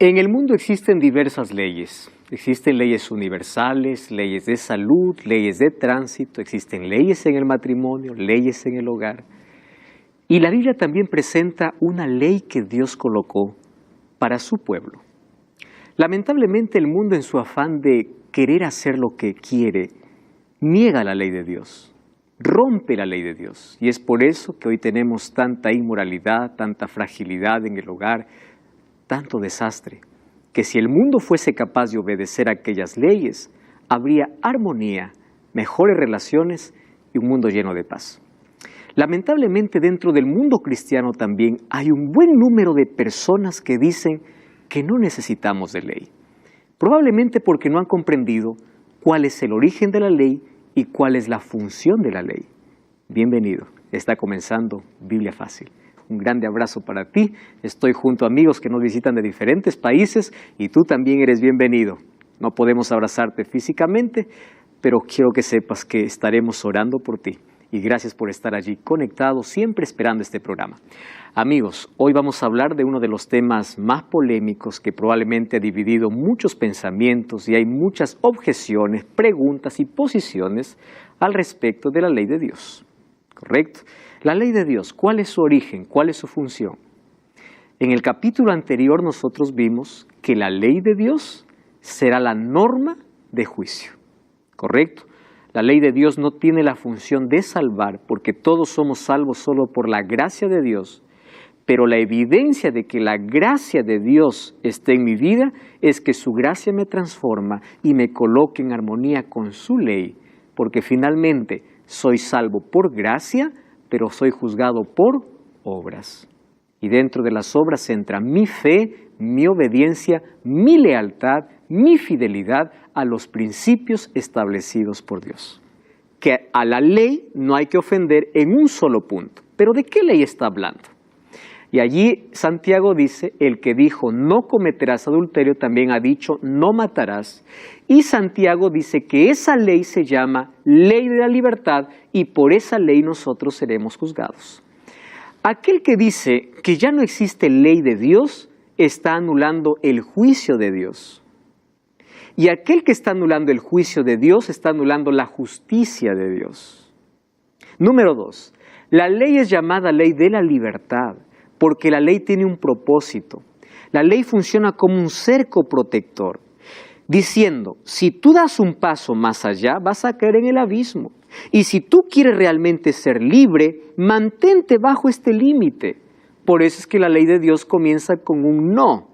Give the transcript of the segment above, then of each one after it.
En el mundo existen diversas leyes. Existen leyes universales, leyes de salud, leyes de tránsito, existen leyes en el matrimonio, leyes en el hogar. Y la Biblia también presenta una ley que Dios colocó para su pueblo. Lamentablemente el mundo, en su afán de querer hacer lo que quiere, niega la ley de Dios, rompe la ley de Dios. Y es por eso que hoy tenemos tanta inmoralidad, tanta fragilidad en el hogar, tanto desastre, que si el mundo fuese capaz de obedecer aquellas leyes, habría armonía, mejores relaciones y un mundo lleno de paz. Lamentablemente dentro del mundo cristiano también hay un buen número de personas que dicen que no necesitamos de ley, probablemente porque no han comprendido cuál es el origen de la ley y cuál es la función de la ley. Bienvenido, está comenzando Biblia Fácil. Un grande abrazo para ti. Estoy junto a amigos que nos visitan de diferentes países y tú también eres bienvenido. No podemos abrazarte físicamente, pero quiero que sepas que estaremos orando por ti. Y gracias por estar allí conectado, siempre esperando este programa. Amigos, hoy vamos a hablar de uno de los temas más polémicos que probablemente ha dividido muchos pensamientos y hay muchas objeciones, preguntas y posiciones al respecto de la ley de Dios. ¿Correcto? La ley de Dios, ¿cuál es su origen? ¿Cuál es su función? En el capítulo anterior nosotros vimos que la ley de Dios será la norma de juicio. ¿Correcto? La ley de Dios no tiene la función de salvar porque todos somos salvos solo por la gracia de Dios. Pero la evidencia de que la gracia de Dios esté en mi vida es que su gracia me transforma y me coloque en armonía con su ley. Porque finalmente soy salvo por gracia, pero soy juzgado por obras. Y dentro de las obras entra mi fe, mi obediencia, mi lealtad, mi fidelidad a los principios establecidos por Dios. Que a la ley no hay que ofender en un solo punto. ¿Pero de qué ley está hablando? Y allí Santiago dice, el que dijo no cometerás adulterio también ha dicho no matarás. Y Santiago dice que esa ley se llama ley de la libertad y por esa ley nosotros seremos juzgados. Aquel que dice que ya no existe ley de Dios está anulando el juicio de Dios. Y aquel que está anulando el juicio de Dios está anulando la justicia de Dios. Número 2, la ley es llamada ley de la libertad. Porque la ley tiene un propósito. La ley funciona como un cerco protector, diciendo, si tú das un paso más allá, vas a caer en el abismo. Y si tú quieres realmente ser libre, mantente bajo este límite. Por eso es que la ley de Dios comienza con un no.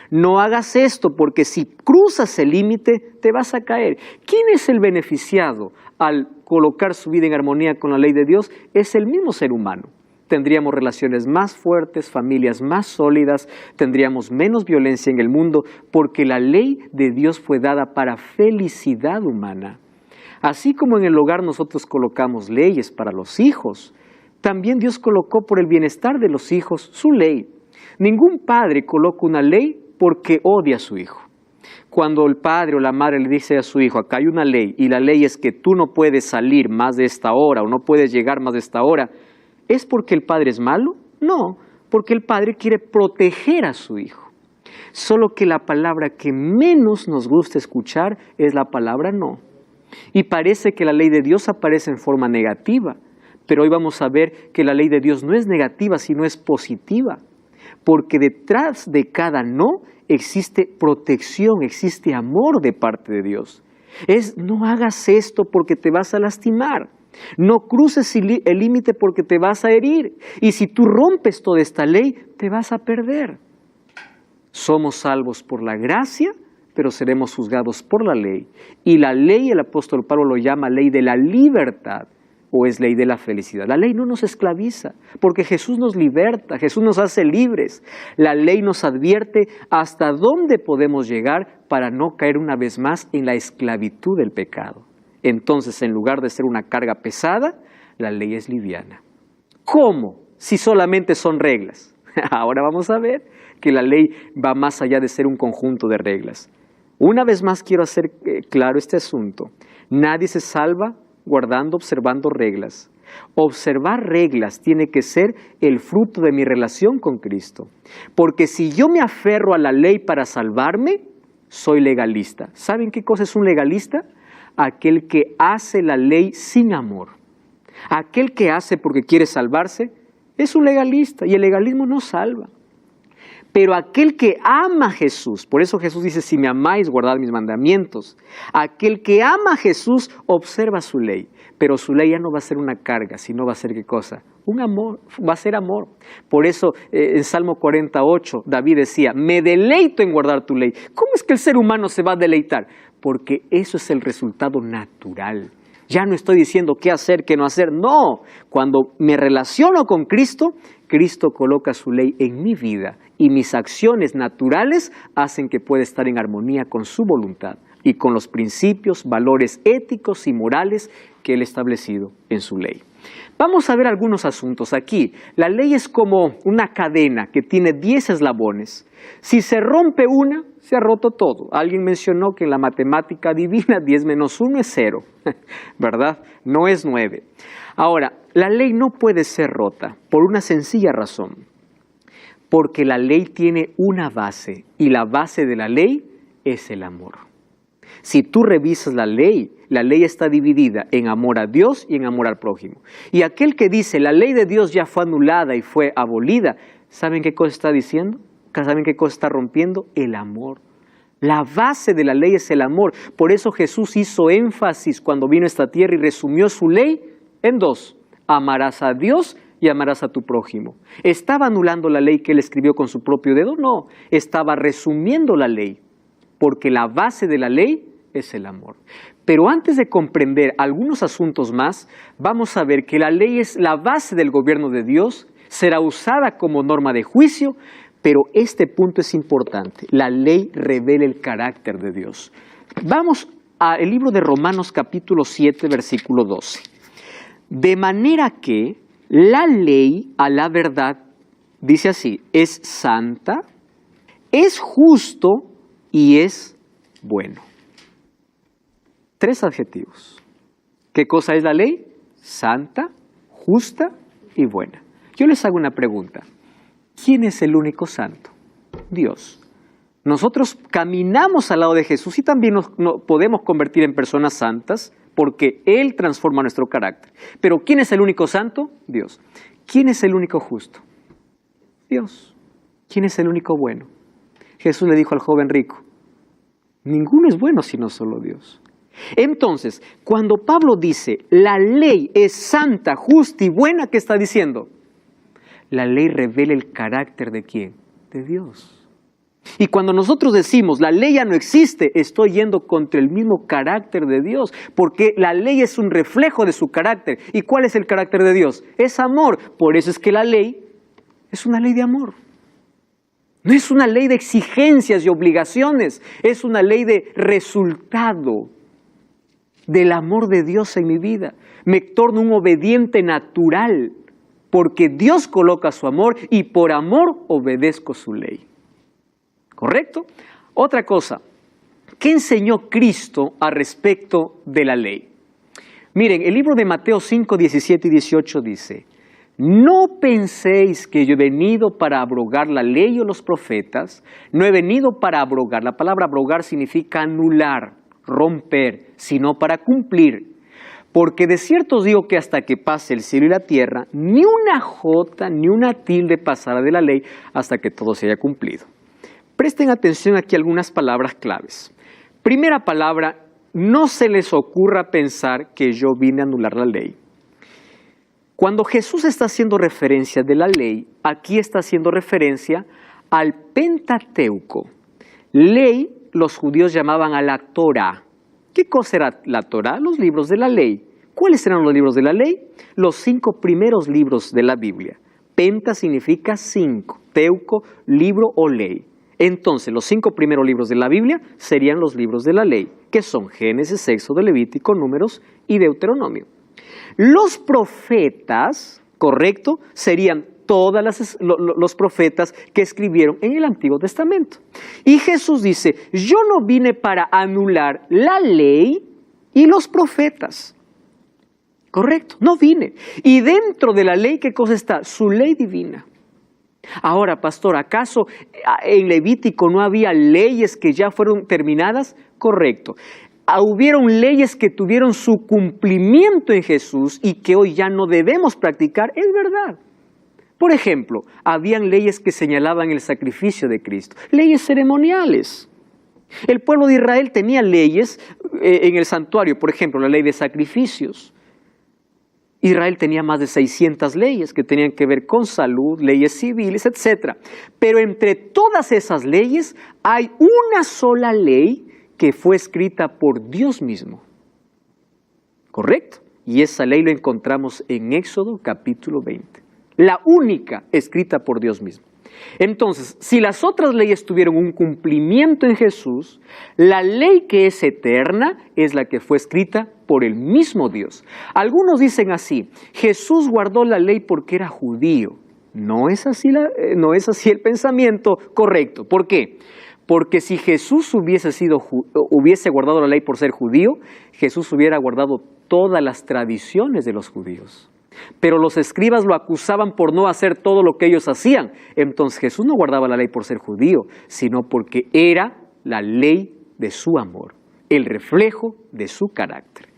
No hagas esto, porque si cruzas el límite, te vas a caer. ¿Quién es el beneficiado al colocar su vida en armonía con la ley de Dios? Es el mismo ser humano. Tendríamos relaciones más fuertes, familias más sólidas, tendríamos menos violencia en el mundo, porque la ley de Dios fue dada para felicidad humana. Así como en el hogar nosotros colocamos leyes para los hijos, también Dios colocó por el bienestar de los hijos su ley. Ningún padre coloca una ley porque odia a su hijo. Cuando el padre o la madre le dice a su hijo, acá hay una ley, y la ley es que tú no puedes salir más de esta hora o no puedes llegar más de esta hora, ¿es porque el padre es malo? No, porque el padre quiere proteger a su hijo. Solo que la palabra que menos nos gusta escuchar es la palabra no. Y parece que la ley de Dios aparece en forma negativa, pero hoy vamos a ver que la ley de Dios no es negativa, sino es positiva. Porque detrás de cada no existe protección, existe amor de parte de Dios. No hagas esto porque te vas a lastimar. No cruces el límite porque te vas a herir. Y si tú rompes toda esta ley, te vas a perder. Somos salvos por la gracia, pero seremos juzgados por la ley. Y la ley, el apóstol Pablo lo llama ley de la libertad, o es ley de la felicidad. La ley no nos esclaviza, porque Jesús nos liberta, Jesús nos hace libres. La ley nos advierte hasta dónde podemos llegar para no caer una vez más en la esclavitud del pecado. Entonces, en lugar de ser una carga pesada, la ley es liviana. ¿Cómo? Si solamente son reglas. Ahora vamos a ver que la ley va más allá de ser un conjunto de reglas. Una vez más quiero hacer claro este asunto. Nadie se salva observando reglas. Observar reglas tiene que ser el fruto de mi relación con Cristo. Porque si yo me aferro a la ley para salvarme, soy legalista. ¿Saben qué cosa es un legalista? Aquel que hace la ley sin amor. Aquel que hace porque quiere salvarse es un legalista y el legalismo no salva. Pero aquel que ama a Jesús, por eso Jesús dice, si me amáis, guardad mis mandamientos. Aquel que ama a Jesús observa su ley, pero su ley ya no va a ser una carga, sino va a ser ¿qué cosa? Un amor, va a ser amor. Por eso en Salmo 48 David decía, me deleito en guardar tu ley. ¿Cómo es que el ser humano se va a deleitar? Porque eso es el resultado natural. Ya no estoy diciendo qué hacer, qué no hacer. No, cuando me relaciono con Cristo, Cristo coloca su ley en mi vida y mis acciones naturales hacen que pueda estar en armonía con su voluntad y con los principios, valores éticos y morales que Él ha establecido en su ley. Vamos a ver algunos asuntos aquí. La ley es como una cadena que tiene 10 eslabones. Si se rompe una, se ha roto todo. Alguien mencionó que en la matemática divina 10 menos 1 es 0, ¿verdad? No es 9. Ahora, la ley no puede ser rota por una sencilla razón. Porque la ley tiene una base y la base de la ley es el amor. Si tú revisas la ley está dividida en amor a Dios y en amor al prójimo. Y aquel que dice la ley de Dios ya fue anulada y fue abolida, ¿saben qué cosa está diciendo? ¿Saben qué cosa está rompiendo? El amor. La base de la ley es el amor. Por eso Jesús hizo énfasis cuando vino a esta tierra y resumió su ley en 2. Amarás a Dios y amarás a tu prójimo. ¿Estaba anulando la ley que él escribió con su propio dedo? No, estaba resumiendo la ley, porque la base de la ley es el amor. Pero antes de comprender algunos asuntos más, vamos a ver que la ley es la base del gobierno de Dios, será usada como norma de juicio, pero este punto es importante. La ley revela el carácter de Dios. Vamos al libro de Romanos capítulo 7, versículo 12. De manera que la ley a la verdad, dice así, es santa, es justo y es bueno. 3 adjetivos. ¿Qué cosa es la ley? Santa, justa y buena. Yo les hago una pregunta. ¿Quién es el único santo? Dios. Nosotros caminamos al lado de Jesús y también nos podemos convertir en personas santas porque Él transforma nuestro carácter. Pero ¿quién es el único santo? Dios. ¿Quién es el único justo? Dios. ¿Quién es el único bueno? Jesús le dijo al joven rico, ninguno es bueno sino solo Dios. Entonces, cuando Pablo dice, la ley es santa, justa y buena, ¿qué está diciendo? La ley revela el carácter ¿de quién? De Dios. Y cuando nosotros decimos, la ley ya no existe, estoy yendo contra el mismo carácter de Dios, porque la ley es un reflejo de su carácter. ¿Y cuál es el carácter de Dios? Es amor. Por eso es que la ley es una ley de amor. No es una ley de exigencias y obligaciones, es una ley de resultado del amor de Dios en mi vida. Me torno un obediente natural, porque Dios coloca su amor y por amor obedezco su ley. ¿Correcto? Otra cosa, ¿qué enseñó Cristo al respecto de la ley? Miren, el libro de Mateo 5, 17 y 18 dice, no penséis que yo he venido para abrogar la ley o los profetas, no he venido para abrogar. La palabra abrogar significa anular, romper, sino para cumplir. Porque de cierto os digo que hasta que pase el cielo y la tierra, ni una jota ni una tilde pasará de la ley hasta que todo se haya cumplido. Presten atención aquí a algunas palabras claves. Primera palabra, no se les ocurra pensar que yo vine a anular la ley. Cuando Jesús está haciendo referencia de la ley, aquí está haciendo referencia al Pentateuco. Ley, los judíos llamaban a la Torá. ¿Qué cosa era la Torá? Los libros de la ley. ¿Cuáles eran los libros de la ley? Los 5 primeros libros de la Biblia. Penta significa 5, teuco, libro o ley. Entonces, los 5 primeros libros de la Biblia serían los libros de la ley, que son Génesis, Éxodo, Levítico, Números y Deuteronomio. Los profetas, correcto, serían todos los profetas que escribieron en el Antiguo Testamento. Y Jesús dice, yo no vine para anular la ley y los profetas. Correcto, no vine. Y dentro de la ley, ¿qué cosa está? Su ley divina. Ahora, pastor, ¿acaso en Levítico no había leyes que ya fueron terminadas? Correcto. Hubieron leyes que tuvieron su cumplimiento en Jesús y que hoy ya no debemos practicar, es verdad. Por ejemplo, habían leyes que señalaban el sacrificio de Cristo, leyes ceremoniales. El pueblo de Israel tenía leyes en el santuario, por ejemplo, la ley de sacrificios. Israel tenía más de 600 leyes que tenían que ver con salud, leyes civiles, etc. Pero entre todas esas leyes hay una sola ley que fue escrita por Dios mismo. ¿Correcto? Y esa ley la encontramos en Éxodo capítulo 20. La única escrita por Dios mismo. Entonces, si las otras leyes tuvieron un cumplimiento en Jesús, la ley que es eterna es la que fue escrita por el mismo Dios. Algunos dicen así: Jesús guardó la ley porque era judío. No es así el pensamiento correcto. ¿Por qué? Porque si Jesús hubiese guardado la ley por ser judío, Jesús hubiera guardado todas las tradiciones de los judíos. Pero los escribas lo acusaban por no hacer todo lo que ellos hacían. Entonces Jesús no guardaba la ley por ser judío, sino porque era la ley de su amor, el reflejo de su carácter.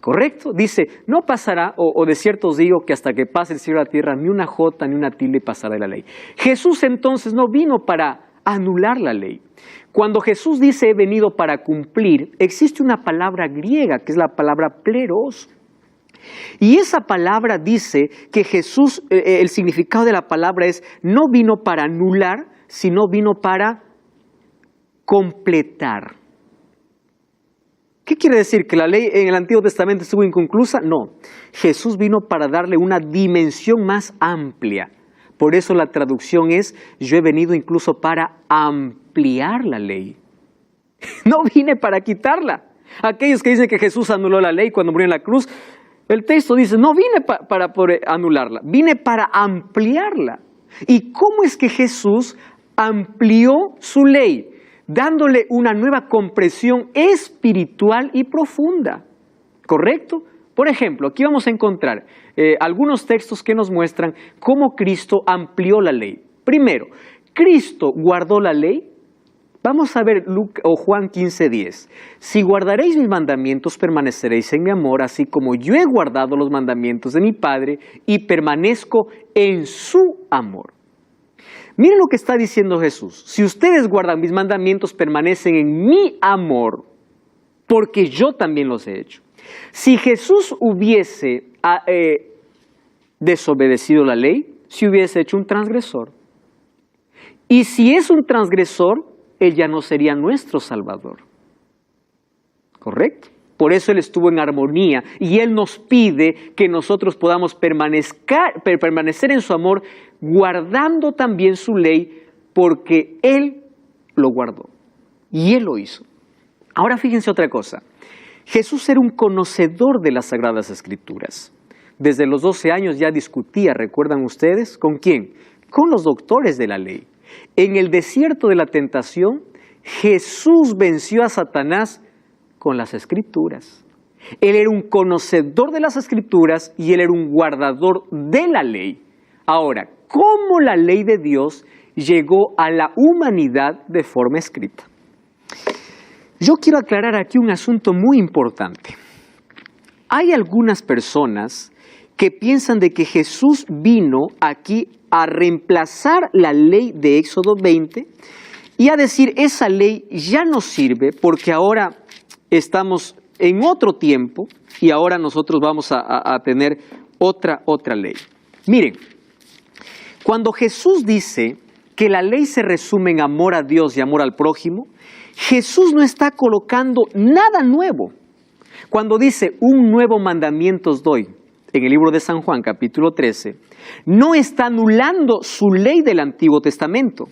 ¿Correcto? Dice, no pasará, o de cierto os digo que hasta que pase el cielo y la tierra, ni una jota ni una tilde pasará de la ley. Jesús entonces no vino para anular la ley. Cuando Jesús dice he venido para cumplir, existe una palabra griega que es la palabra pleros. Y esa palabra dice que Jesús, el significado de la palabra es no vino para anular, sino vino para completar. ¿Qué quiere decir? ¿Que la ley en el Antiguo Testamento estuvo inconclusa? No. Jesús vino para darle una dimensión más amplia. Por eso la traducción es, yo he venido incluso para ampliar la ley. No vine para quitarla. Aquellos que dicen que Jesús anuló la ley cuando murió en la cruz, el texto dice, no vine para poder anularla, vine para ampliarla. ¿Y cómo es que Jesús amplió su ley? Dándole una nueva comprensión espiritual y profunda. ¿Correcto? Por ejemplo, aquí vamos a encontrar algunos textos que nos muestran cómo Cristo amplió la ley. Primero, ¿Cristo guardó la ley? Vamos a ver Juan 15:10. Si guardaréis mis mandamientos, permaneceréis en mi amor, así como yo he guardado los mandamientos de mi Padre y permanezco en su amor. Miren lo que está diciendo Jesús. Si ustedes guardan mis mandamientos, permanecen en mi amor, porque yo también los he hecho. Si Jesús hubiese desobedecido la ley, se hubiese hecho un transgresor. Y si es un transgresor, Él ya no sería nuestro Salvador. ¿Correcto? Por eso Él estuvo en armonía y Él nos pide que nosotros podamos permanecer en su amor, guardando también su ley, porque Él lo guardó y Él lo hizo. Ahora fíjense otra cosa. Jesús era un conocedor de las Sagradas Escrituras. Desde los 12 años ya discutía, ¿recuerdan ustedes? ¿Con quién? Con los doctores de la ley. En el desierto de la tentación, Jesús venció a Satanás con las Escrituras. Él era un conocedor de las Escrituras y Él era un guardador de la ley. Ahora, ¿cómo la ley de Dios llegó a la humanidad de forma escrita? Yo quiero aclarar aquí un asunto muy importante. Hay algunas personas que piensan de que Jesús vino aquí a reemplazar la ley de Éxodo 20 y a decir esa ley ya no sirve porque ahora estamos en otro tiempo y ahora nosotros vamos a tener otra ley. Miren, cuando Jesús dice que la ley se resume en amor a Dios y amor al prójimo, Jesús no está colocando nada nuevo. Cuando dice un nuevo mandamiento os doy, en el libro de San Juan, capítulo 13, no está anulando su ley del Antiguo Testamento.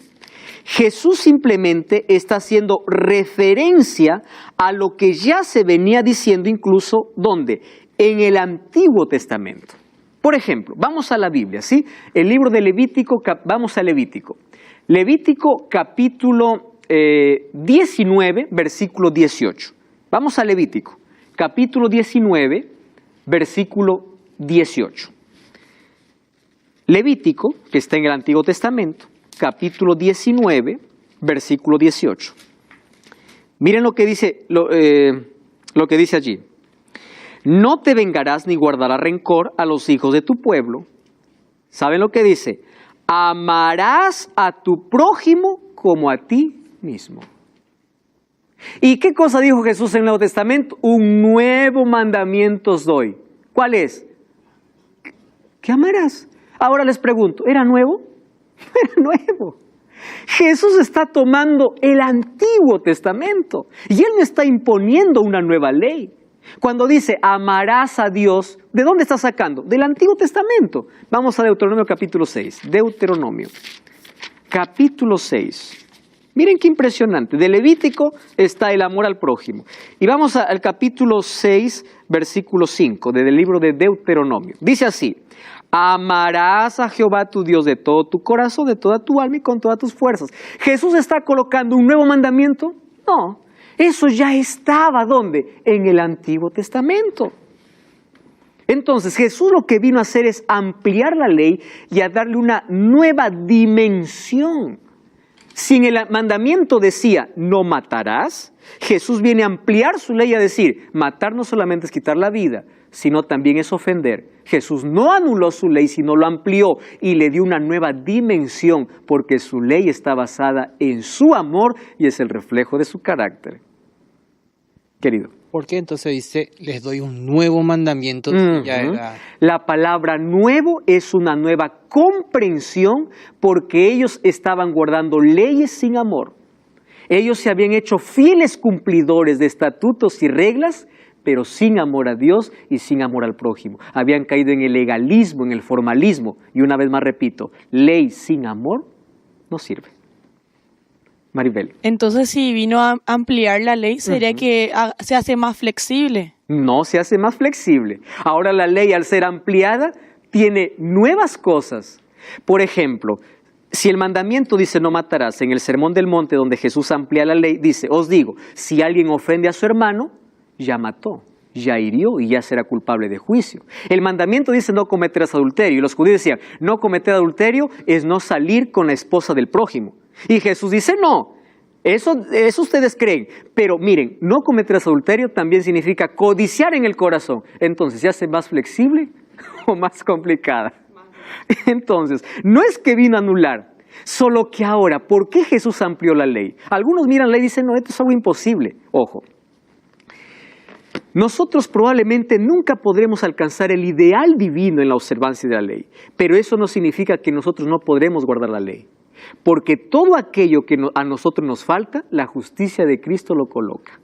Jesús simplemente está haciendo referencia a lo que ya se venía diciendo incluso, ¿dónde? En el Antiguo Testamento. Por ejemplo, vamos a la Biblia, ¿sí? El libro de Levítico, vamos a Levítico. Levítico capítulo 19, versículo 18. Vamos a Levítico, capítulo 19, versículo 18. Levítico, que está en el Antiguo Testamento, capítulo 19, versículo 18. Miren lo que dice allí. No te vengarás ni guardarás rencor a los hijos de tu pueblo. ¿Saben lo que dice? Amarás a tu prójimo como a ti mismo. ¿Y qué cosa dijo Jesús en el Nuevo Testamento? Un nuevo mandamiento os doy. ¿Cuál es? ¿Qué amarás? Ahora les pregunto, ¿era nuevo? Era nuevo. Jesús está tomando el Antiguo Testamento y Él no está imponiendo una nueva ley. Cuando dice, amarás a Dios, ¿de dónde está sacando? Del Antiguo Testamento. Vamos a Deuteronomio capítulo 6. Deuteronomio capítulo 6. Miren qué impresionante. De Levítico está el amor al prójimo. Y vamos al capítulo 6, versículo 5, del libro de Deuteronomio. Dice así, amarás a Jehová tu Dios de todo tu corazón, de toda tu alma y con todas tus fuerzas. ¿Jesús está colocando un nuevo mandamiento? No. Eso ya estaba, ¿dónde? En el Antiguo Testamento. Entonces, Jesús lo que vino a hacer es ampliar la ley y a darle una nueva dimensión. Si en el mandamiento decía, no matarás, Jesús viene a ampliar su ley a decir, matar no solamente es quitar la vida, sino también es ofender. Jesús no anuló su ley, sino lo amplió y le dio una nueva dimensión, porque su ley está basada en su amor y es el reflejo de su carácter. Querido. ¿Por qué entonces dice, les doy un nuevo mandamiento? Ya era... La palabra nuevo es una nueva comprensión porque ellos estaban guardando leyes sin amor. Ellos se habían hecho fieles cumplidores de estatutos y reglas, pero sin amor a Dios y sin amor al prójimo. Habían caído en el legalismo, en el formalismo. Y una vez más repito, ley sin amor no sirve. Maribel. Entonces, si vino a ampliar la ley, ¿sería que se hace más flexible? No se hace más flexible. Ahora la ley, al ser ampliada, tiene nuevas cosas. Por ejemplo, si el mandamiento dice no matarás, en el Sermón del Monte, donde Jesús amplía la ley, dice, os digo, si alguien ofende a su hermano, ya mató, ya hirió y ya será culpable de juicio. El mandamiento dice no cometerás adulterio. Y los judíos decían, no cometer adulterio es no salir con la esposa del prójimo. Y Jesús dice, no, eso ustedes creen, pero miren, no cometerás adulterio también significa codiciar en el corazón. Entonces, ¿se hace más flexible o más complicada? Entonces, no es que vino a anular, solo que ahora, ¿por qué Jesús amplió la ley? Algunos miran la ley y dicen, no, esto es algo imposible. Ojo, nosotros probablemente nunca podremos alcanzar el ideal divino en la observancia de la ley, pero eso no significa que nosotros no podremos guardar la ley. Porque todo aquello que a nosotros nos falta, la justicia de Cristo lo coloca.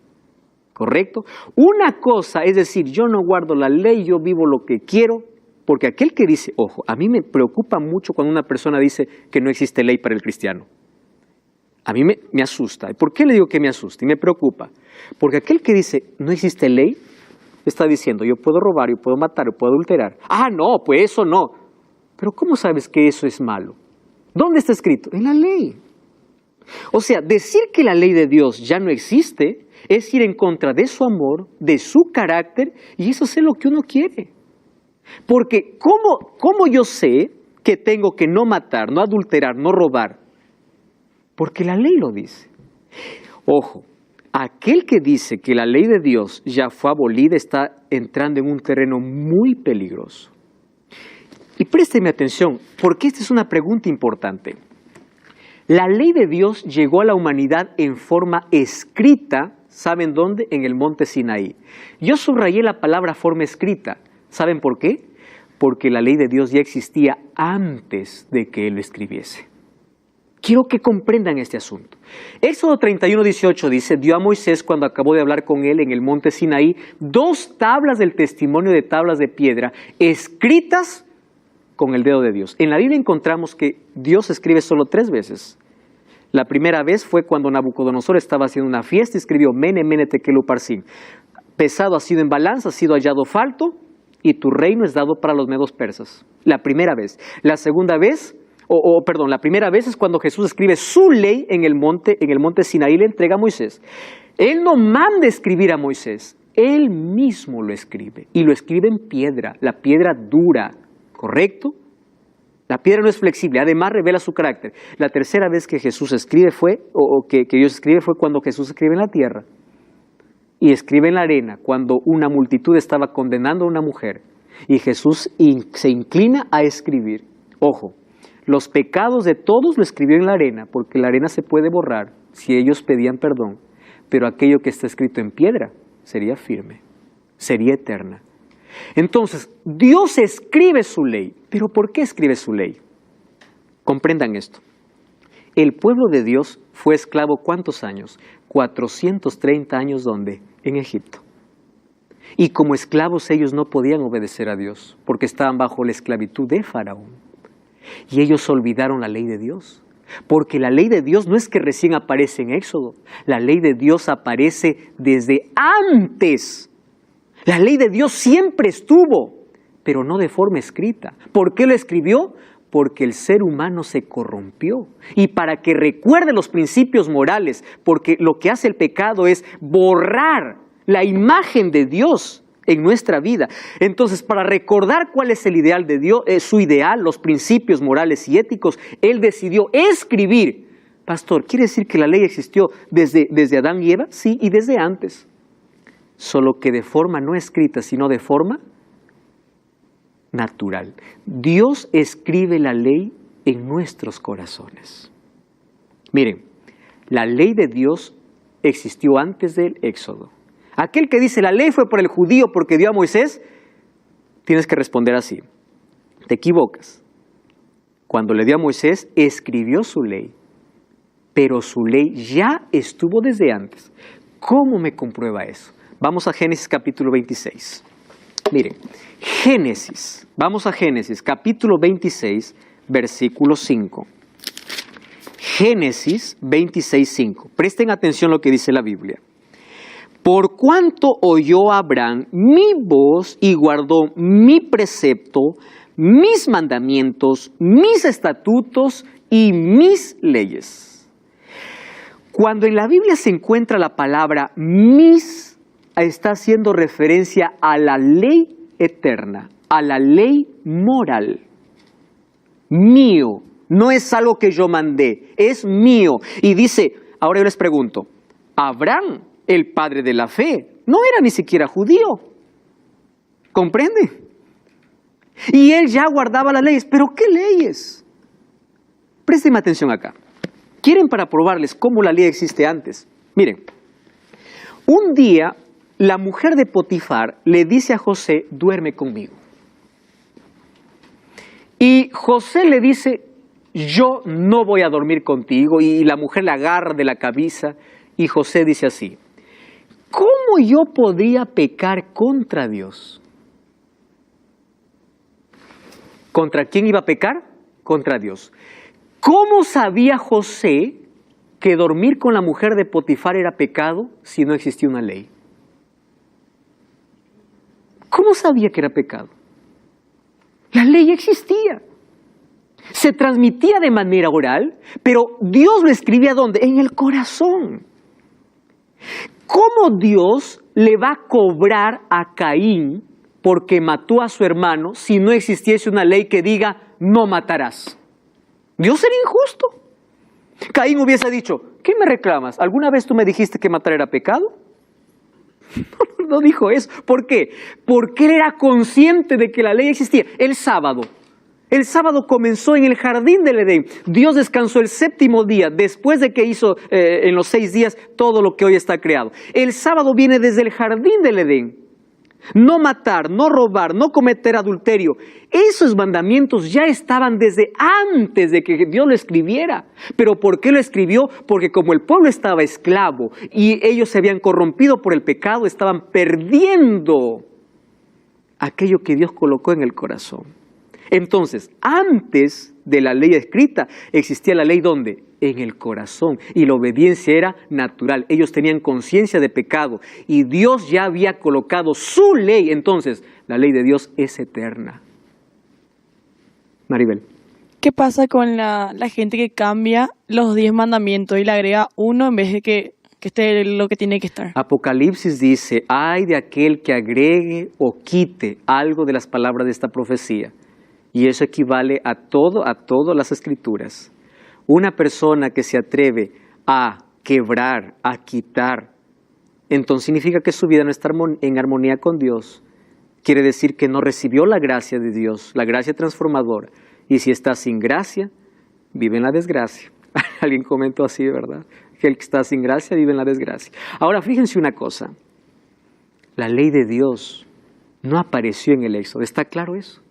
¿Correcto? Una cosa es decir, yo no guardo la ley, yo vivo lo que quiero, porque aquel que dice, ojo, a mí me preocupa mucho cuando una persona dice que no existe ley para el cristiano. A mí me asusta. ¿Y por qué le digo que me asusta y me preocupa? Porque aquel que dice, no existe ley, está diciendo, yo puedo robar, yo puedo matar, yo puedo adulterar. Ah, no, pues eso no. Pero ¿cómo sabes que eso es malo? ¿Dónde está escrito? En la ley. O sea, decir que la ley de Dios ya no existe es ir en contra de su amor, de su carácter, y eso es lo que uno quiere. Porque ¿cómo yo sé que tengo que no matar, no adulterar, no robar? Porque la ley lo dice. Ojo, aquel que dice que la ley de Dios ya fue abolida está entrando en un terreno muy peligroso. Y présteme atención, porque esta es una pregunta importante. La ley de Dios llegó a la humanidad en forma escrita, ¿saben dónde? En el monte Sinaí. Yo subrayé la palabra forma escrita. ¿Saben por qué? Porque la ley de Dios ya existía antes de que Él lo escribiese. Quiero que comprendan este asunto. Éxodo 31:18 dice, dio a Moisés cuando acabó de hablar con él en el monte Sinaí 2 tablas del testimonio de tablas de piedra escritas con el dedo de Dios. En la Biblia encontramos que Dios escribe solo 3 veces. La primera vez fue cuando Nabucodonosor estaba haciendo una fiesta y escribió Mene, Mene, Tekel, Uparsin. Pesado ha sido en balanza, ha sido hallado falto y tu reino es dado para los medos persas. La primera vez. La segunda vez, la primera vez es cuando Jesús escribe su ley en el monte Sinaí, le entrega a Moisés. Él no manda escribir a Moisés. Él mismo lo escribe, y lo escribe en piedra, la piedra dura, ¿correcto? La piedra no es flexible, además revela su carácter. La tercera vez que Jesús escribe que Dios escribe fue cuando Jesús escribe en la tierra, y escribe en la arena, cuando una multitud estaba condenando a una mujer, y Jesús se inclina a escribir. Ojo, los pecados de todos lo escribió en la arena, porque la arena se puede borrar si ellos pedían perdón, pero aquello que está escrito en piedra sería firme, sería eterna. Entonces, Dios escribe su ley. ¿Pero por qué escribe su ley? Comprendan esto. El pueblo de Dios fue esclavo ¿cuántos años? 430 años, ¿dónde? En Egipto. Y como esclavos ellos no podían obedecer a Dios, porque estaban bajo la esclavitud de Faraón. Y ellos olvidaron la ley de Dios. Porque la ley de Dios no es que recién aparece en Éxodo. La ley de Dios aparece desde antes. La ley de Dios siempre estuvo, pero no de forma escrita. ¿Por qué lo escribió? Porque el ser humano se corrompió. Y para que recuerde los principios morales, porque lo que hace el pecado es borrar la imagen de Dios en nuestra vida. Entonces, para recordar cuál es el ideal de Dios, su ideal, los principios morales y éticos, Él decidió escribir. Pastor, ¿quiere decir que la ley existió desde Adán y Eva? Sí, y desde antes. Solo que de forma no escrita, sino de forma natural. Dios escribe la ley en nuestros corazones. Miren, la ley de Dios existió antes del Éxodo. Aquel que dice la ley fue por el judío porque dio a Moisés, tienes que responder así. Te equivocas. Cuando le dio a Moisés, escribió su ley, pero su ley ya estuvo desde antes. ¿Cómo me comprueba eso? Vamos a Génesis capítulo 26. Miren, vamos a Génesis capítulo 26, versículo 5. Génesis 26, 5. Presten atención a lo que dice la Biblia. Por cuanto oyó Abraham mi voz y guardó mi precepto, mis mandamientos, mis estatutos y mis leyes. Cuando en la Biblia se encuentra la palabra mis, está haciendo referencia a la ley eterna, a la ley moral. Mío, no es algo que yo mandé, es mío. Y dice, ahora yo les pregunto, Abraham, el padre de la fe, no era ni siquiera judío. ¿Comprende? Y él ya guardaba las leyes. ¿Pero qué leyes? Préstenme atención acá. ¿Quieren para probarles cómo la ley existe antes? Miren, un día la mujer de Potifar le dice a José, duerme conmigo. Y José le dice, yo no voy a dormir contigo. Y la mujer la agarra de la cabeza y José dice así, ¿cómo yo podría pecar contra Dios? ¿Contra quién iba a pecar? Contra Dios. ¿Cómo sabía José que dormir con la mujer de Potifar era pecado si no existía una ley? ¿Cómo sabía que era pecado? La ley existía. Se transmitía de manera oral, pero Dios lo escribía ¿dónde? En el corazón. ¿Cómo Dios le va a cobrar a Caín porque mató a su hermano si no existiese una ley que diga no matarás? Dios sería injusto. Caín hubiese dicho, ¿qué me reclamas? ¿Alguna vez tú me dijiste que matar era pecado? No dijo eso. ¿Por qué? Porque él era consciente de que la ley existía. El sábado comenzó en el jardín del Edén. Dios descansó el séptimo día después de que hizo en los 6 días todo lo que hoy está creado. El sábado viene desde el jardín del Edén. No matar, no robar, no cometer adulterio. Esos mandamientos ya estaban desde antes de que Dios lo escribiera. ¿Pero por qué lo escribió? Porque como el pueblo estaba esclavo y ellos se habían corrompido por el pecado, estaban perdiendo aquello que Dios colocó en el corazón. Entonces, antes de la ley escrita, existía la ley ¿dónde? En el corazón. Y la obediencia era natural. Ellos tenían conciencia de pecado. Y Dios ya había colocado su ley. Entonces, la ley de Dios es eterna. Maribel. ¿Qué pasa con la gente que cambia los 10 mandamientos y le agrega uno en vez de que que esté lo que tiene que estar. Apocalipsis dice, ay de aquel que agregue o quite algo de las palabras de esta profecía. Y eso equivale a todas las escrituras. Una persona que se atreve a quebrar, a quitar, entonces significa que su vida no está en armonía con Dios. Quiere decir que no recibió la gracia de Dios, la gracia transformadora. Y si está sin gracia, vive en la desgracia. Alguien comentó así, ¿verdad? Que el que está sin gracia vive en la desgracia. Ahora, fíjense una cosa. La ley de Dios no apareció en el Éxodo. ¿Está claro eso?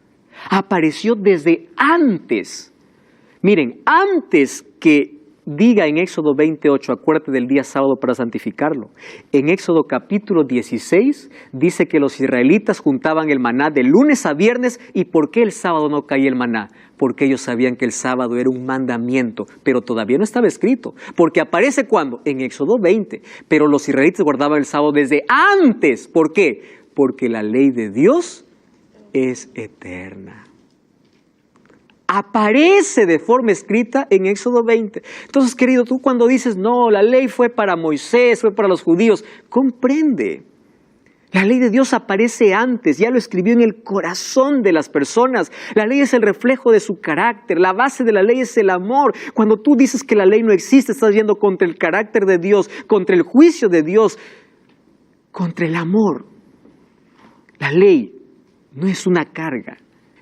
Apareció desde antes. Miren, antes que diga en Éxodo 28, acuérdate del día sábado para santificarlo. En Éxodo capítulo 16 dice que los israelitas juntaban el maná de lunes a viernes. ¿Y por qué el sábado no caía el maná? Porque ellos sabían que el sábado era un mandamiento, pero todavía no estaba escrito. Porque aparece ¿cuándo? En Éxodo 20. Pero los israelitas guardaban el sábado desde antes. ¿Por qué? Porque la ley de Dios es eterna. Aparece de forma escrita en Éxodo 20. Entonces, querido, tú cuando dices, no, la ley fue para Moisés, fue para los judíos, comprende. La ley de Dios aparece antes, ya lo escribió en el corazón de las personas. La ley es el reflejo de su carácter, la base de la ley es el amor. Cuando tú dices que la ley no existe, estás yendo contra el carácter de Dios, contra el juicio de Dios, contra el amor. La ley no es una carga.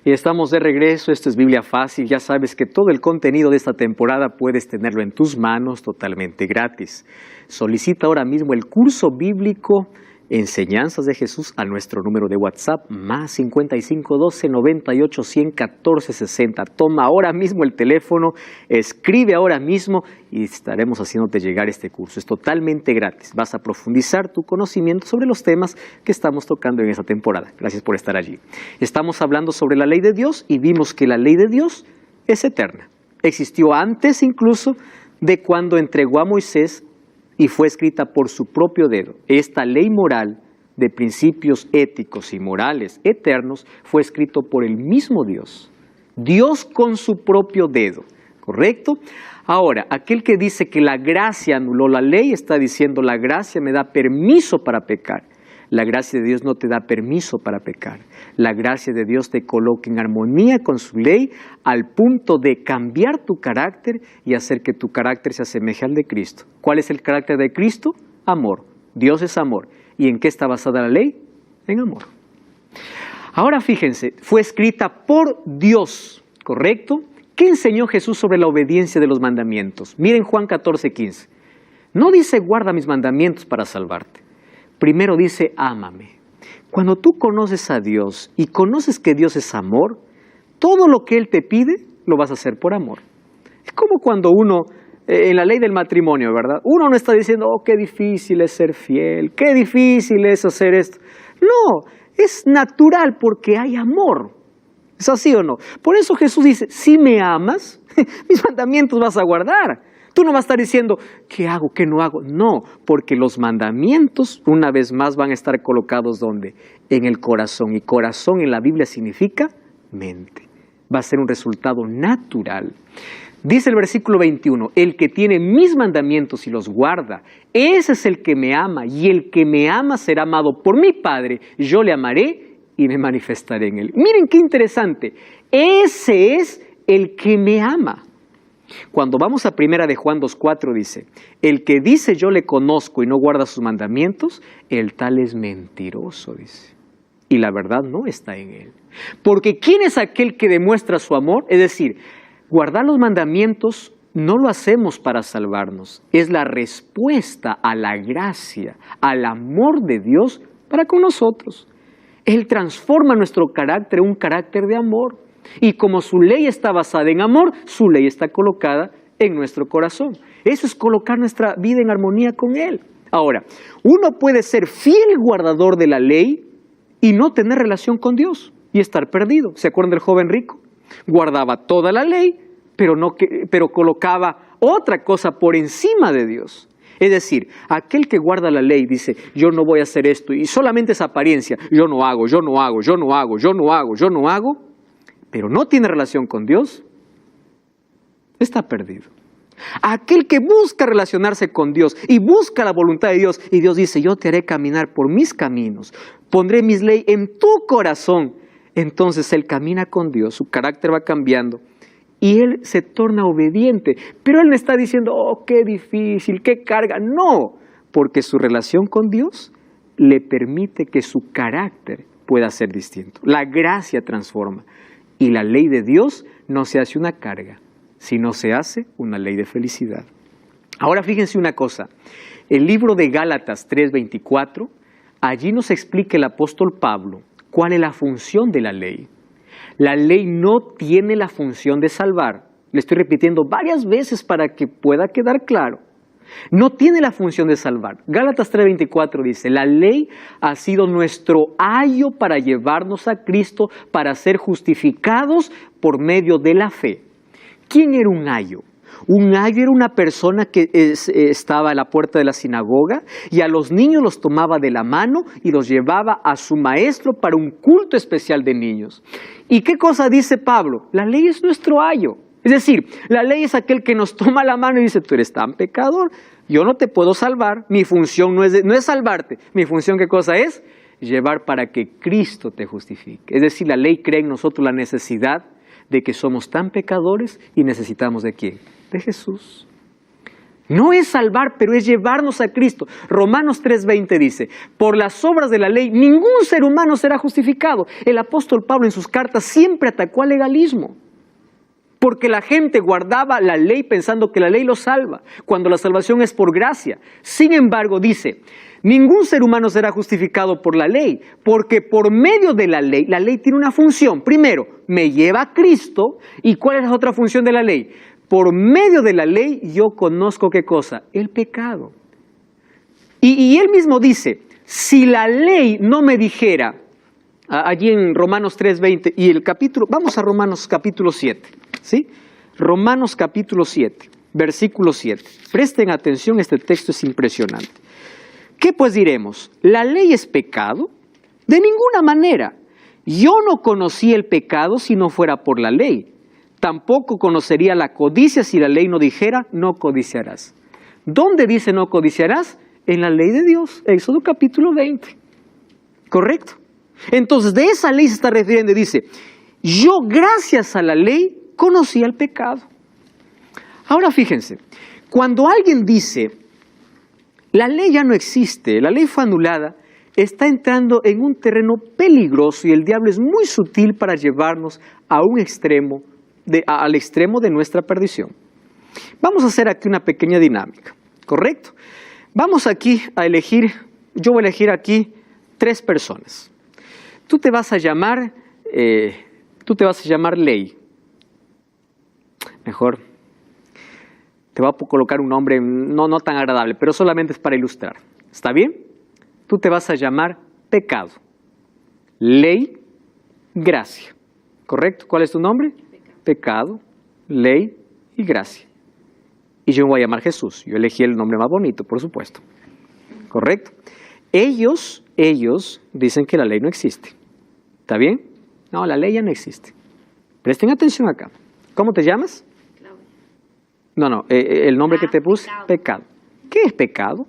Y estamos de regreso, esto es Biblia Fácil, ya sabes que todo el contenido de esta temporada puedes tenerlo en tus manos totalmente gratis. Solicita ahora mismo el curso bíblico Enseñanzas de Jesús a nuestro número de WhatsApp, más 55 12 98 100 14 60. Toma ahora mismo el teléfono, escribe ahora mismo y estaremos haciéndote llegar este curso. Es totalmente gratis. Vas a profundizar tu conocimiento sobre los temas que estamos tocando en esta temporada. Gracias por estar allí. Estamos hablando sobre la ley de Dios y vimos que la ley de Dios es eterna. Existió antes incluso de cuando entregó a Moisés y fue escrita por su propio dedo. Esta ley moral de principios éticos y morales eternos fue escrito por el mismo Dios. Dios con su propio dedo, ¿correcto? Ahora, aquel que dice que la gracia anuló la ley, está diciendo la gracia me da permiso para pecar. La gracia de Dios no te da permiso para pecar. La gracia de Dios te coloca en armonía con su ley al punto de cambiar tu carácter y hacer que tu carácter se asemeje al de Cristo. ¿Cuál es el carácter de Cristo? Amor. Dios es amor. ¿Y en qué está basada la ley? En amor. Ahora fíjense, fue escrita por Dios, ¿correcto? ¿Qué enseñó Jesús sobre la obediencia de los mandamientos? Miren Juan 14:15. No dice guarda mis mandamientos para salvarte. Primero dice, ámame. Cuando tú conoces a Dios y conoces que Dios es amor, todo lo que Él te pide, lo vas a hacer por amor. Es como cuando uno, en la ley del matrimonio, ¿verdad? Uno no está diciendo, oh, qué difícil es ser fiel, qué difícil es hacer esto. No, es natural porque hay amor. ¿Es así o no? Por eso Jesús dice, si me amas, mis mandamientos vas a guardar. Tú no vas a estar diciendo, ¿qué hago, qué no hago? No, porque los mandamientos, una vez más, van a estar colocados ¿dónde? En el corazón. Y corazón en la Biblia significa mente. Va a ser un resultado natural. Dice el versículo 21, el que tiene mis mandamientos y los guarda, ese es el que me ama. Y el que me ama será amado por mi Padre. Yo le amaré y me manifestaré en él. Miren qué interesante. Ese es el que me ama. Cuando vamos a primera de Juan 2:4 dice, el que dice yo le conozco y no guarda sus mandamientos, el tal es mentiroso, dice. Y la verdad no está en él. Porque ¿quién es aquel que demuestra su amor? Es decir, guardar los mandamientos no lo hacemos para salvarnos. Es la respuesta a la gracia, al amor de Dios para con nosotros. Él transforma nuestro carácter en un carácter de amor. Y como su ley está basada en amor, su ley está colocada en nuestro corazón. Eso es colocar nuestra vida en armonía con Él. Ahora, uno puede ser fiel guardador de la ley y no tener relación con Dios y estar perdido. ¿Se acuerdan del joven rico? Guardaba toda la ley, pero colocaba otra cosa por encima de Dios. Es decir, aquel que guarda la ley dice, yo no voy a hacer esto, y solamente es apariencia, yo no hago, pero no tiene relación con Dios, está perdido. Aquel que busca relacionarse con Dios y busca la voluntad de Dios. Y Dios dice, yo te haré caminar por mis caminos. Pondré mis leyes en tu corazón. Entonces él camina con Dios, su carácter va cambiando. Y él se torna obediente. Pero él no está diciendo, oh, qué difícil, qué carga. No, porque su relación con Dios le permite que su carácter pueda ser distinto. La gracia transforma. Y la ley de Dios no se hace una carga, sino se hace una ley de felicidad. Ahora fíjense una cosa. El libro de Gálatas 3:24, allí nos explica el apóstol Pablo cuál es la función de la ley. La ley no tiene la función de salvar. Le estoy repitiendo varias veces para que pueda quedar claro. No tiene la función de salvar. Gálatas 3:24 dice, la ley ha sido nuestro ayo para llevarnos a Cristo, para ser justificados por medio de la fe. ¿Quién era un ayo? Un ayo era una persona que estaba a la puerta de la sinagoga y a los niños los tomaba de la mano y los llevaba a su maestro para un culto especial de niños. ¿Y qué cosa dice Pablo? La ley es nuestro ayo. Es decir, la ley es aquel que nos toma la mano y dice, tú eres tan pecador, yo no te puedo salvar, mi función no es salvarte, mi función ¿qué cosa es? Llevar para que Cristo te justifique. Es decir, la ley crea en nosotros la necesidad de que somos tan pecadores y necesitamos ¿de quién? De Jesús. No es salvar, pero es llevarnos a Cristo. Romanos 3:20 dice, por las obras de la ley ningún ser humano será justificado. El apóstol Pablo en sus cartas siempre atacó al legalismo. Porque la gente guardaba la ley pensando que la ley lo salva, cuando la salvación es por gracia. Sin embargo, dice, ningún ser humano será justificado por la ley, porque por medio de la ley tiene una función. Primero, me lleva a Cristo. ¿Y cuál es la otra función de la ley? Por medio de la ley yo conozco ¿qué cosa? El pecado. Y él mismo dice, si la ley no me dijera, allí en Romanos 3:20 y el capítulo, vamos a Romanos capítulo 7, ¿sí? Romanos capítulo 7, versículo 7. Presten atención, este texto es impresionante. ¿Qué pues diremos? ¿La ley es pecado? De ninguna manera. Yo no conocí el pecado si no fuera por la ley. Tampoco conocería la codicia si la ley no dijera, no codiciarás. ¿Dónde dice no codiciarás? En la ley de Dios, Éxodo capítulo 20. ¿Correcto? Entonces, de esa ley se está refiriendo y dice, yo gracias a la ley conocí el pecado. Ahora fíjense, cuando alguien dice, la ley ya no existe, la ley fue anulada, está entrando en un terreno peligroso y el diablo es muy sutil para llevarnos a un extremo, al extremo de nuestra perdición. Vamos a hacer aquí una pequeña dinámica, ¿correcto? Vamos aquí a elegir, yo voy a elegir aquí 3 personas. Tú te vas a llamar Ley. Mejor, te voy a colocar un nombre no tan agradable, pero solamente es para ilustrar. ¿Está bien? Tú te vas a llamar Pecado. Ley, Gracia. ¿Correcto? ¿Cuál es tu nombre? Pecado, Ley y Gracia. Y yo me voy a llamar Jesús. Yo elegí el nombre más bonito, por supuesto. ¿Correcto? Ellos dicen que la ley no existe. ¿Está bien? No, la ley ya no existe. Presten atención acá. ¿Cómo te llamas? Claudia. No, el nombre que te puse, pecado. ¿Qué es pecado?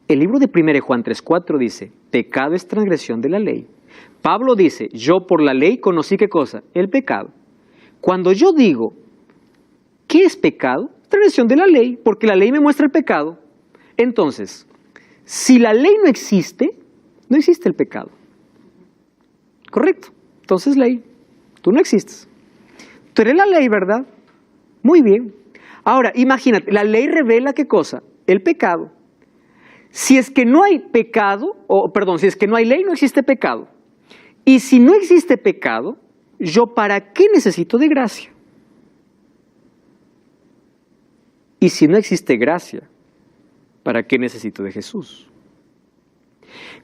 El libro de 1 Juan 3:4 dice, pecado es transgresión de la ley. Pablo dice, yo por la ley conocí ¿qué cosa? El pecado. Cuando yo digo, ¿qué es pecado? Transgresión de la ley, porque la ley me muestra el pecado. Entonces, si la ley no existe el pecado. ¿Correcto? Entonces ley, tú no existes. Tú eres la ley, ¿verdad? Muy bien. Ahora, imagínate, la ley revela ¿qué cosa? El pecado. Si es que no hay pecado, si es que no hay ley, no existe pecado. Y si no existe pecado, ¿yo para qué necesito de gracia? Y si no existe gracia, ¿para qué necesito de Jesús?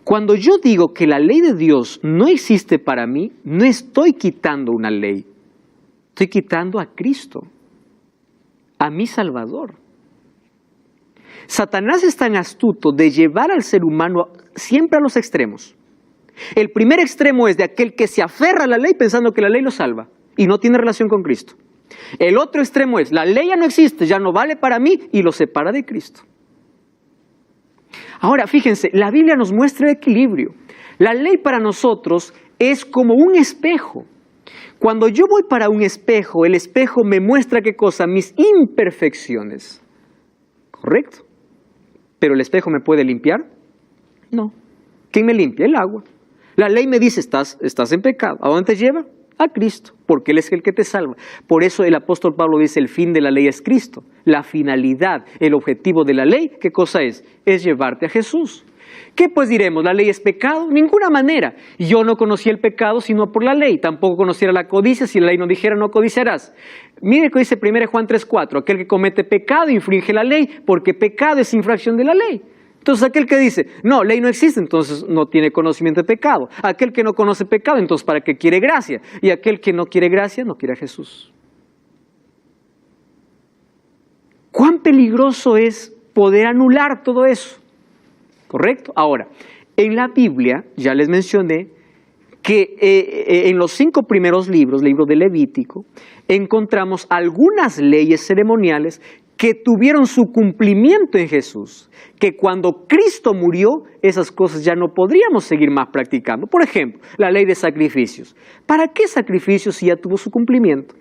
Cuando yo digo que la ley de Dios no existe para mí, no estoy quitando una ley. Estoy quitando a Cristo, a mi Salvador. Satanás es tan astuto de llevar al ser humano siempre a los extremos. El primer extremo es de aquel que se aferra a la ley pensando que la ley lo salva y no tiene relación con Cristo. El otro extremo es, la ley ya no existe, ya no vale para mí y lo separa de Cristo. Ahora, fíjense, la Biblia nos muestra el equilibrio. La ley para nosotros es como un espejo. Cuando yo voy para un espejo, el espejo me muestra ¿qué cosa? Mis imperfecciones. ¿Correcto? ¿Pero el espejo me puede limpiar? No. ¿Quién me limpia? El agua. La ley me dice, estás en pecado. ¿A dónde te lleva? A Cristo, porque Él es el que te salva. Por eso el apóstol Pablo dice, el fin de la ley es Cristo. La finalidad, el objetivo de la ley, ¿qué cosa es? Es llevarte a Jesús. ¿Qué pues diremos? ¿La ley es pecado? Ninguna manera. Yo no conocí el pecado sino por la ley. Tampoco conociera la codicia si la ley no dijera no codiciarás. Mire que dice 1 Juan 3:4. Aquel que comete pecado infringe la ley, porque pecado es infracción de la ley. Entonces aquel que dice, no, ley no existe, entonces no tiene conocimiento de pecado. Aquel que no conoce pecado, entonces ¿para qué quiere gracia? Y aquel que no quiere gracia, no quiere a Jesús. ¿Cuán peligroso es poder anular todo eso? ¿Correcto? Ahora, en la Biblia, ya les mencioné, que en los 5 primeros libros, libro de Levítico, encontramos algunas leyes ceremoniales que tuvieron su cumplimiento en Jesús, que cuando Cristo murió, esas cosas ya no podríamos seguir más practicando. Por ejemplo, la ley de sacrificios. ¿Para qué sacrificios si ya tuvo su cumplimiento?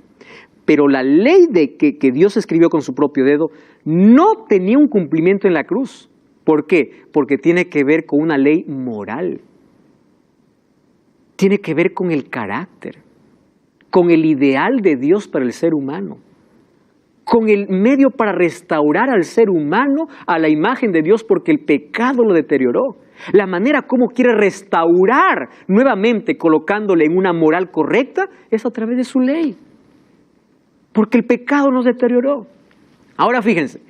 Pero la ley que Dios escribió con su propio dedo no tenía un cumplimiento en la cruz. ¿Por qué? Porque tiene que ver con una ley moral. Tiene que ver con el carácter, con el ideal de Dios para el ser humano, con el medio para restaurar al ser humano a la imagen de Dios porque el pecado lo deterioró. La manera como quiere restaurar nuevamente colocándole en una moral correcta es a través de su ley, porque el pecado nos deterioró. Ahora fíjense,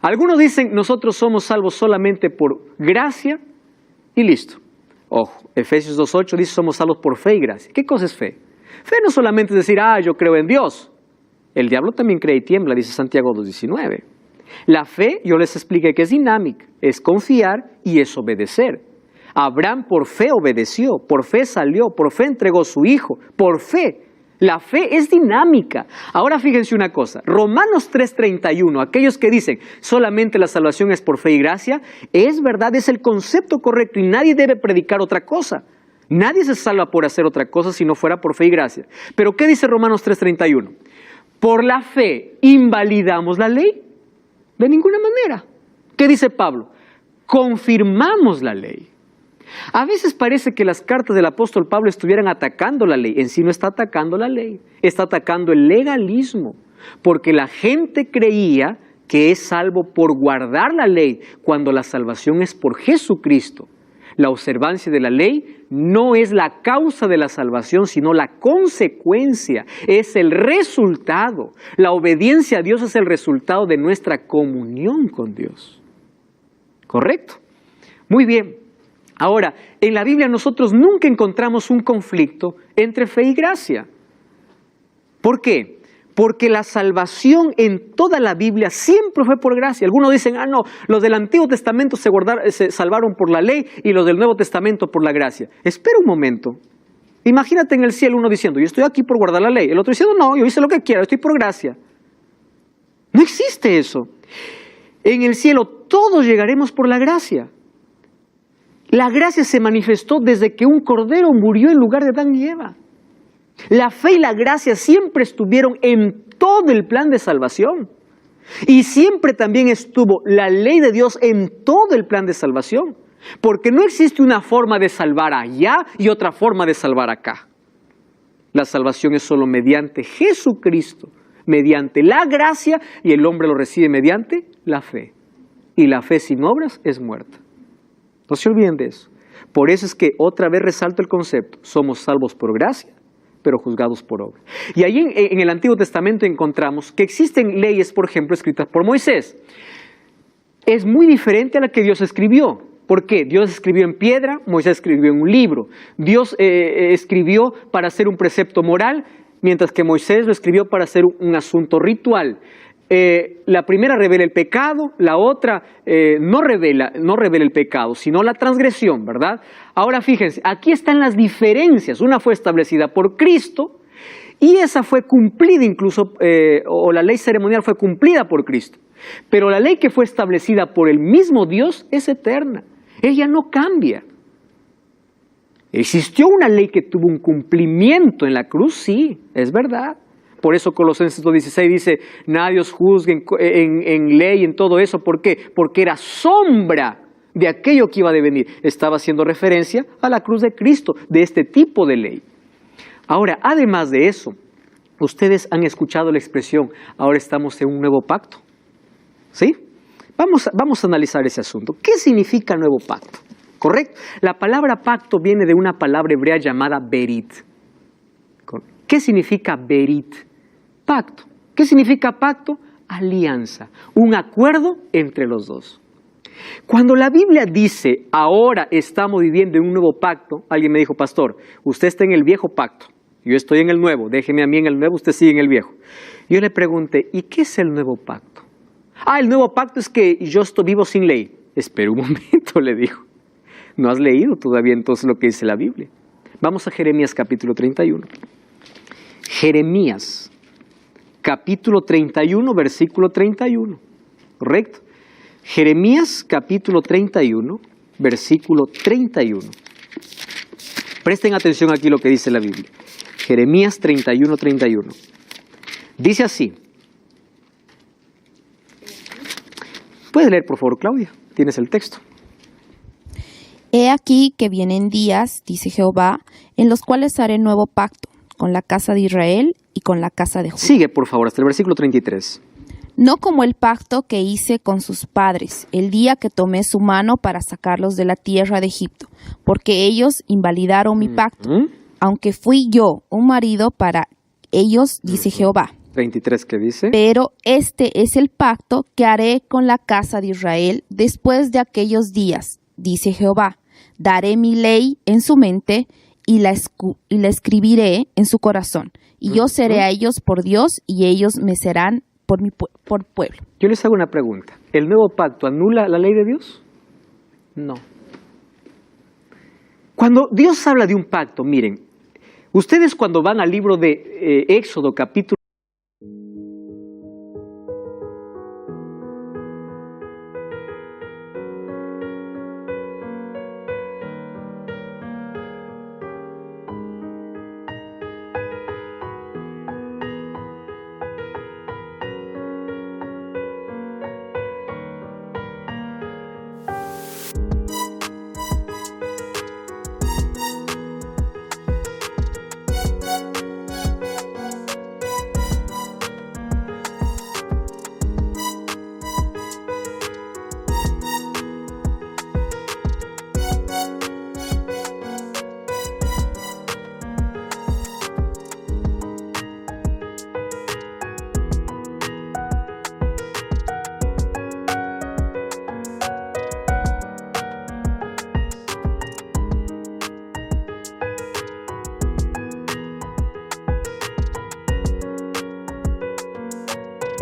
algunos dicen nosotros somos salvos solamente por gracia y listo. Ojo, Efesios 2:8 dice somos salvos por fe y gracia. ¿Qué cosa es fe? Fe no solamente es decir, yo creo en Dios. El diablo también cree y tiembla, dice Santiago 2:19. La fe, yo les expliqué que es dinámica, es confiar y es obedecer. Abraham por fe obedeció, por fe salió, por fe entregó su hijo, por fe. La fe es dinámica. Ahora fíjense una cosa, Romanos 3:31, aquellos que dicen solamente la salvación es por fe y gracia, es verdad, es el concepto correcto y nadie debe predicar otra cosa. Nadie se salva por hacer otra cosa si no fuera por fe y gracia. Pero ¿qué dice Romanos 3:31? ¿Por la fe invalidamos la ley? De ninguna manera. ¿Qué dice Pablo? Confirmamos la ley. A veces parece que las cartas del apóstol Pablo estuvieran atacando la ley. En sí no está atacando la ley, está atacando el legalismo. Porque la gente creía que es salvo por guardar la ley, cuando la salvación es por Jesucristo. La observancia de la ley no es la causa de la salvación, sino la consecuencia, es el resultado. La obediencia a Dios es el resultado de nuestra comunión con Dios. ¿Correcto? Muy bien. Ahora, en la Biblia nosotros nunca encontramos un conflicto entre fe y gracia. ¿Por qué? Porque la salvación en toda la Biblia siempre fue por gracia. Algunos dicen, no, los del Antiguo Testamento se salvaron por la ley y los del Nuevo Testamento por la gracia. Espera un momento. Imagínate en el cielo uno diciendo, yo estoy aquí por guardar la ley. El otro diciendo, no, yo hice lo que quiero, estoy por gracia. No existe eso. En el cielo todos llegaremos por la gracia. La gracia se manifestó desde que un cordero murió en lugar de Adán y Eva. La fe y la gracia siempre estuvieron en todo el plan de salvación. Y siempre también estuvo la ley de Dios en todo el plan de salvación. Porque no existe una forma de salvar allá y otra forma de salvar acá. La salvación es solo mediante Jesucristo, mediante la gracia, y el hombre lo recibe mediante la fe. Y la fe sin obras es muerta. No se olviden de eso. Por eso es que otra vez resalto el concepto. Somos salvos por gracia, pero juzgados por obra. Y ahí en el Antiguo Testamento encontramos que existen leyes, por ejemplo, escritas por Moisés. Es muy diferente a la que Dios escribió. ¿Por qué? Dios escribió en piedra, Moisés escribió en un libro. Dios escribió para hacer un precepto moral, mientras que Moisés lo escribió para hacer un asunto ritual. La primera revela el pecado, la otra no revela el pecado, sino la transgresión, ¿verdad? Ahora fíjense, aquí están las diferencias. Una fue establecida por Cristo Y esa fue cumplida incluso, o la ley ceremonial fue cumplida por Cristo. Pero la ley que fue establecida por el mismo Dios es eterna. Ella no cambia. ¿Existió una ley que tuvo un cumplimiento en la cruz? Sí, es verdad. Por eso Colosenses 2:16 dice, nadie os juzgue en ley, en todo eso. ¿Por qué? Porque era sombra de aquello que iba a devenir. Estaba haciendo referencia a la cruz de Cristo, de este tipo de ley. Ahora, además de eso, ustedes han escuchado la expresión, ahora estamos en un nuevo pacto. ¿Sí? Vamos a analizar ese asunto. ¿Qué significa nuevo pacto? ¿Correcto? La palabra pacto viene de una palabra hebrea llamada berit. ¿Qué significa berit? Pacto. ¿Qué significa pacto? Alianza, un acuerdo entre los dos. Cuando la Biblia dice, ahora estamos viviendo en un nuevo pacto, alguien me dijo, pastor, usted está en el viejo pacto, yo estoy en el nuevo, déjeme a mí en el nuevo, usted sigue en el viejo. Yo le pregunté, ¿y qué es el nuevo pacto? El nuevo pacto es que yo vivo sin ley. Espera un momento, le dijo. No has leído todavía entonces lo que dice la Biblia. Vamos a Jeremías capítulo 31. Jeremías capítulo 31, versículo 31. ¿Correcto? Jeremías capítulo 31, versículo 31. Presten atención aquí lo que dice la Biblia. Jeremías 31, 31. Dice así. ¿Puedes leer, por favor, Claudia? Tienes el texto. He aquí que vienen días, dice Jehová, en los cuales haré nuevo pacto con la casa de Israel y con la casa de Judá. Sigue, por favor, hasta el versículo 33. No como el pacto que hice con sus padres, el día que tomé su mano para sacarlos de la tierra de Egipto, porque ellos invalidaron mi pacto, aunque fui yo un marido para ellos, dice Jehová. 23, ¿qué dice? Pero este es el pacto que haré con la casa de Israel después de aquellos días, dice Jehová. Daré mi ley en su mente y la escribiré en su corazón. Y yo seré a ellos por Dios y ellos me serán por pueblo. Yo les hago una pregunta. ¿El nuevo pacto anula la ley de Dios? No. Cuando Dios habla de un pacto, miren, ustedes cuando van al libro de Éxodo capítulo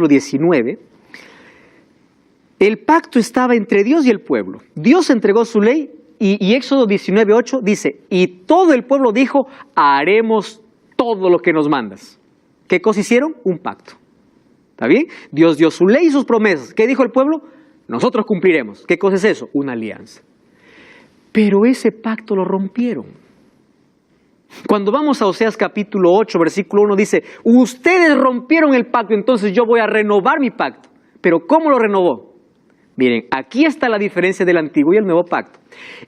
capítulo 19, el pacto estaba entre Dios y el pueblo. Dios entregó su ley y Éxodo 19:8 dice, y todo el pueblo dijo, haremos todo lo que nos mandas. ¿Qué cosa hicieron? Un pacto. ¿Está bien? Dios dio su ley y sus promesas. ¿Qué dijo el pueblo? Nosotros cumpliremos. ¿Qué cosa es eso? Una alianza. Pero ese pacto lo rompieron. Cuando vamos a Oseas capítulo 8, versículo 1 dice, ustedes rompieron el pacto, entonces yo voy a renovar mi pacto. ¿Pero cómo lo renovó? Miren, aquí está la diferencia del antiguo y el nuevo pacto.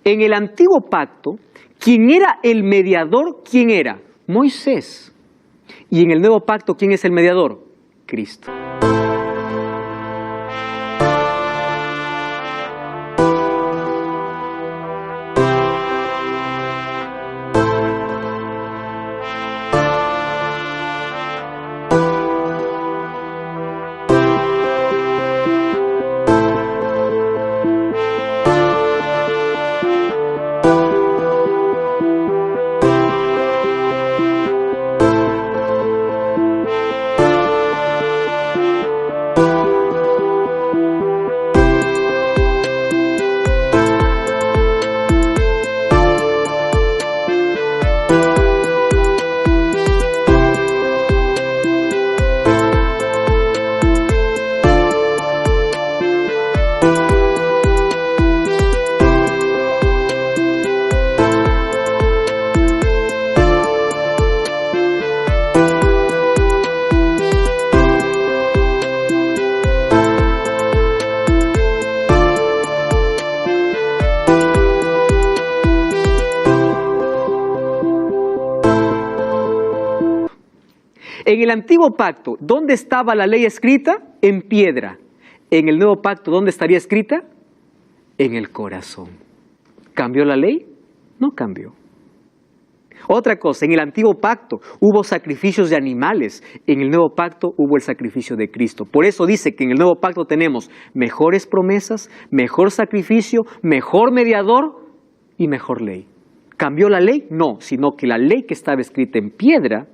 En el antiguo pacto, ¿quién era el mediador? ¿Quién era? Moisés. Y en el nuevo pacto, ¿quién es el mediador? Cristo. En el antiguo pacto, ¿dónde estaba la ley escrita? En piedra. En el nuevo pacto, ¿dónde estaría escrita? En el corazón. ¿Cambió la ley? No cambió. Otra cosa, en el antiguo pacto hubo sacrificios de animales, en el nuevo pacto hubo el sacrificio de Cristo. Por eso dice que en el nuevo pacto tenemos mejores promesas, mejor sacrificio, mejor mediador y mejor ley. ¿Cambió la ley? No, sino que la ley que estaba escrita en piedra